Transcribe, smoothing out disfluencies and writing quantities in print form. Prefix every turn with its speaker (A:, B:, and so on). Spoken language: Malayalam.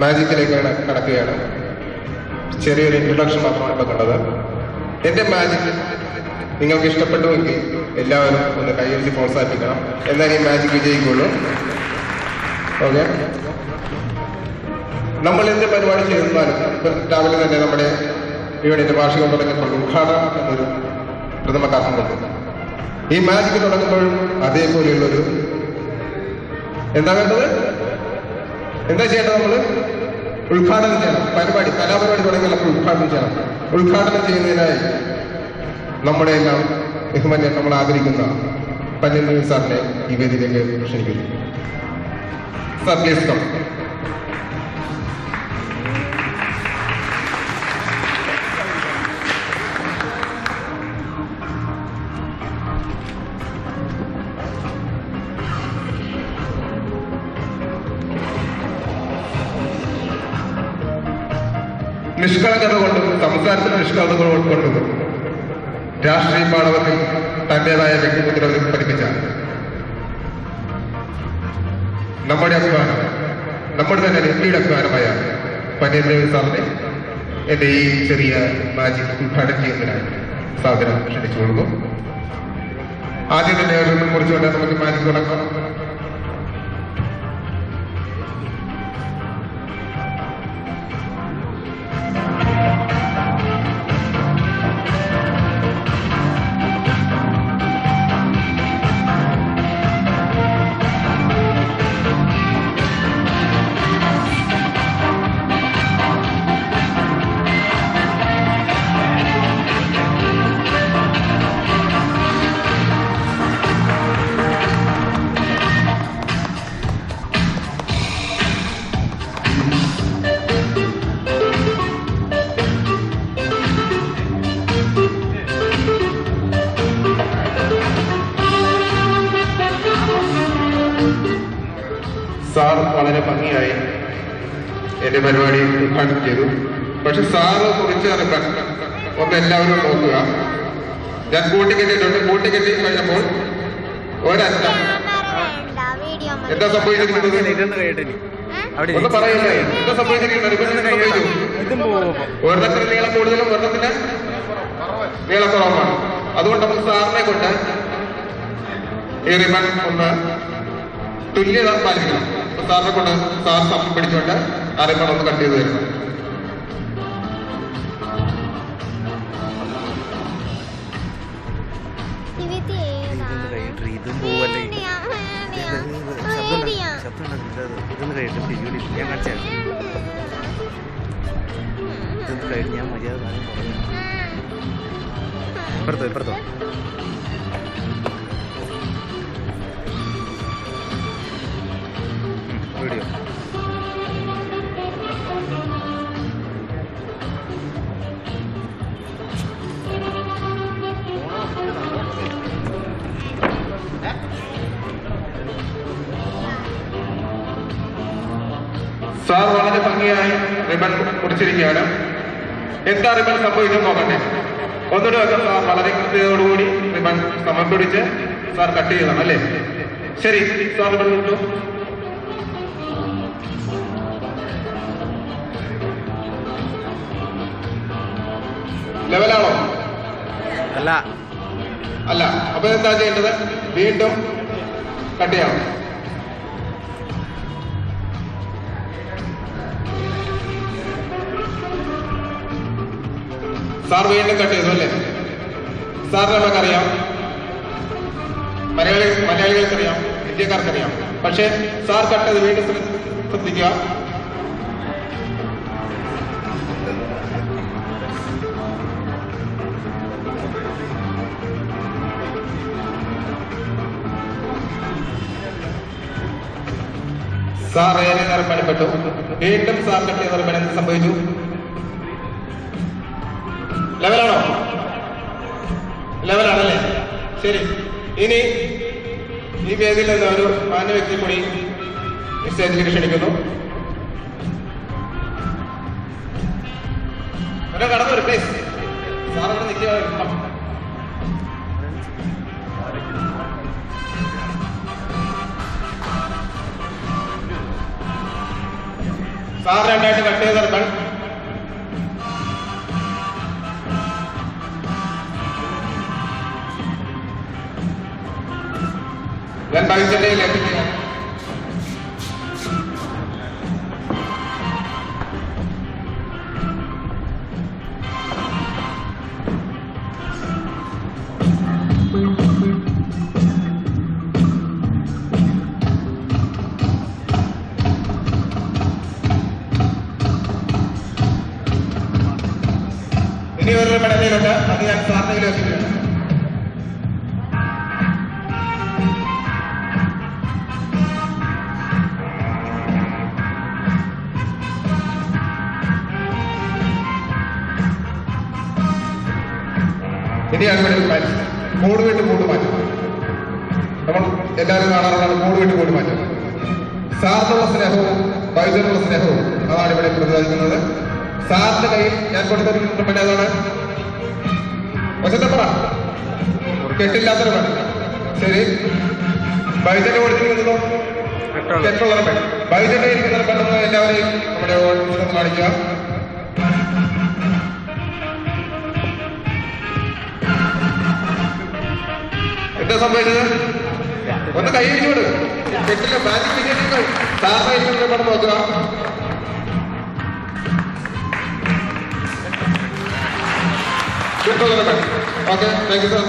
A: മാജിക്കിലേക്ക് കടക്കുകയാണ്. ചെറിയൊരു ഇൻട്രൊഡക്ഷൻ മാത്രമാണ് ഇപ്പോൾ കണ്ടത്. എൻ്റെ മാജിക് നിങ്ങൾക്ക് ഇഷ്ടപ്പെട്ടുവെങ്കിൽ എല്ലാവരും ഒന്ന് കൈയടിച്ച് പ്രോത്സാഹിപ്പിക്കണം. എന്നാൽ ഈ മാജിക് വിജയിക്കുള്ളൂ. ഓക്കെ, നമ്മൾ എന്ത് പരിപാടി ചെയ്താലും രാവിലെ തന്നെ നമ്മുടെ ഇവിടെ വാർഷികം തുടങ്ങുമ്പോൾ ഉദ്ഘാടനം എന്നൊരു പ്രഥമ കാർട്ടം കൊടുക്കും. ഈ മാജിക് തുടങ്ങുമ്പോഴും അതേപോലെയുള്ളൊരു എന്താ വേണ്ടത്, എന്താ ചെയ്യേണ്ടത്? നമ്മൾ ഉദ്ഘാടനം ചെയ്യണം. കലാപരിപാടി തുടങ്ങിയപ്പോൾ ഉദ്ഘാടനം ചെയ്യണം. ഉദ്ഘാടനം ചെയ്യുന്നതിനായി നമ്മുടെ എല്ലാം ബഹുമാന്യം നമ്മൾ ആദരിക്കുന്ന പന്നീർ സാറിനെ ഈ വേദിയിലേക്ക് ക്ഷണിക്കുന്നു. Sir please come. നിഷ്കളങ്കത കൊണ്ടും സംസാരത്തിന് നിഷ്കളങ്കത കൊണ്ടും രാഷ്ട്രീയ പാടവത്തിൽ തന്റേതായ വ്യക്തിമുദ്ര പതിപ്പിച്ച നമ്മുടെ അഭിമാനം, നമ്മുടെ തന്നെ ഇന്ത്യയുടെ അഭിമാനമായ പന്നീർ സാറിനെ എന്റെ ഈ ചെറിയ മാജിക് ഉദ്ഘാടനം ചെയ്യുന്നതിനായി സാധനം ക്ഷണിച്ചു കൊടുക്കും. ആദ്യം തന്നെ ഒരു കുറിച്ചുകൊണ്ട് നമുക്ക് മാജിക് തുടങ്ങാം. സാർ വളരെ ഭംഗിയായി എന്റെ പരിപാടി ഉദ്ഘാടനം ചെയ്തു. പക്ഷെ സാറ് കുറിച്ച് ഒന്ന് എല്ലാവരും നോക്കുക. ഞാൻ കൂട്ടിക്കെട്ടിയിട്ടുണ്ട്. കൂട്ടിക്കെട്ടി കഴിഞ്ഞപ്പോൾ ഒരറ്റം എന്താ സംഭവിച്ചിരിക്കുന്നത്? ഒന്ന് പറയില്ലേ, എന്താ സംഭവിച്ചിരിക്കുന്നത്? ഒരെണ്ണത്തിന് നീളം കൂടുതലും ഒരെണ്ണത്തിന് നീളം കുറവാണ്. അതുകൊണ്ട് നമുക്ക് സാറിനെ കൊണ്ട് ഈ റിബൺ ഒന്ന് തുല്യത പാലിക്കണം. സാറിനെ കൊണ്ട് സാർ സമയം പിടിച്ചുകൊണ്ട് ആ റിബൺ ഒന്ന് കട്ട് ചെയ്ത് തരണം.
B: ഇപ്പുറത്തോ വീഡിയോ
A: സാർ വളരെ ഭംഗിയായി റിബൺ മുറിച്ചിരിക്കുകയാണ്. എന്താ റിബൺ സംഭവിച്ചു നോക്കട്ടെ. ഒന്നുകൂടി വെക്കാം. സാർ വളരെ കൃത്യതയോടുകൂടി റിബൺ സമം പിടിച്ച് സാർ കട്ട് ചെയ്തതാണ് അല്ലേ? ശരി, സാർ റിബൺ വിട്ടു. ലെവലാണോ?
B: അല്ല
A: അല്ല. അപ്പൊ എന്താ ചെയ്യേണ്ടത്? വീണ്ടും കട്ട് ചെയ്യണം. സാർ വീണ്ടും കട്ട് ചെയ്തു അല്ലേ? സാറിന് നമുക്കറിയാം, മലയാളികൾക്കറിയാം, ഇന്ത്യക്കാർക്കറിയാം. പക്ഷെ സാർ കട്ട് ചെയ്ത് വീണ്ടും ശ്രദ്ധിക്കുക. സാർ ഏറെ നേരം പണിപ്പെട്ടു. വീണ്ടും സാർ കട്ട് ചെയ്ത റിബൺ എന്ത് സംഭവിച്ചു? ലെവലാണോ? ലെവലാണല്ലേ? ശരി. ഇനി ഈ വേദിയിൽ നിന്ന് ഒരു മാന്യ വ്യക്തി കൂടി സ്റ്റേജിലേക്ക് ക്ഷണിക്കുന്നു. കടന്നു വരും പ്ലീസ്. സാറവിടെ നിൽക്കുക. സാർ രണ്ടായിട്ട് കട്ട് ചെയ്ത് ഇറക്കാൻ. ഞാൻ ബൈജന്റെ ലഭിക്കുക. ഇനി ഒരു മെഡലിലുണ്ട്, അത് ഞാൻ സാറിനെങ്കിലും വെച്ചിട്ടുണ്ട്. ഇനിയാണ് ഇവിടെ മാറ്റി മൂട് വിട്ട് മൂട് മാറ്റം. നമ്മൾ എല്ലാവരും കാണാറുള്ളതാണ് മൂട് വിട്ട് മൂട് മാറ്റം. സാറിനുള്ള സ്നേഹവും വൈദ്യുതിനുള്ള സ്നേഹവും അതാണ് ഇവിടെ പ്രതിപാദിക്കുന്നത്. സാറിന്റെ കയ്യിൽ ഞാൻ കൊടുത്തിട്ടുണ്ട്. അതാണ് വശത്തെ പറ കെട്ടില്ലാത്തൊരു പണി. ശരി, വൈദ്യുതി കൊടുത്തിരിക്കുന്നതോ കെട്ടുള്ള പണി. വൈദ്യുതി ഇരിക്കുന്ന പെട്ടെന്ന് എല്ലാവരെയും നമ്മുടെ ഓഫീസിൽ കാണിക്കുക. എന്താ സംഭവിച്ചത്? ഒന്ന് കൈയടിച്ചോട്. കെട്ടില്ല മാജിക് സാറിനായിരിക്കും പണം നോക്കുക. Okay, thank you sir.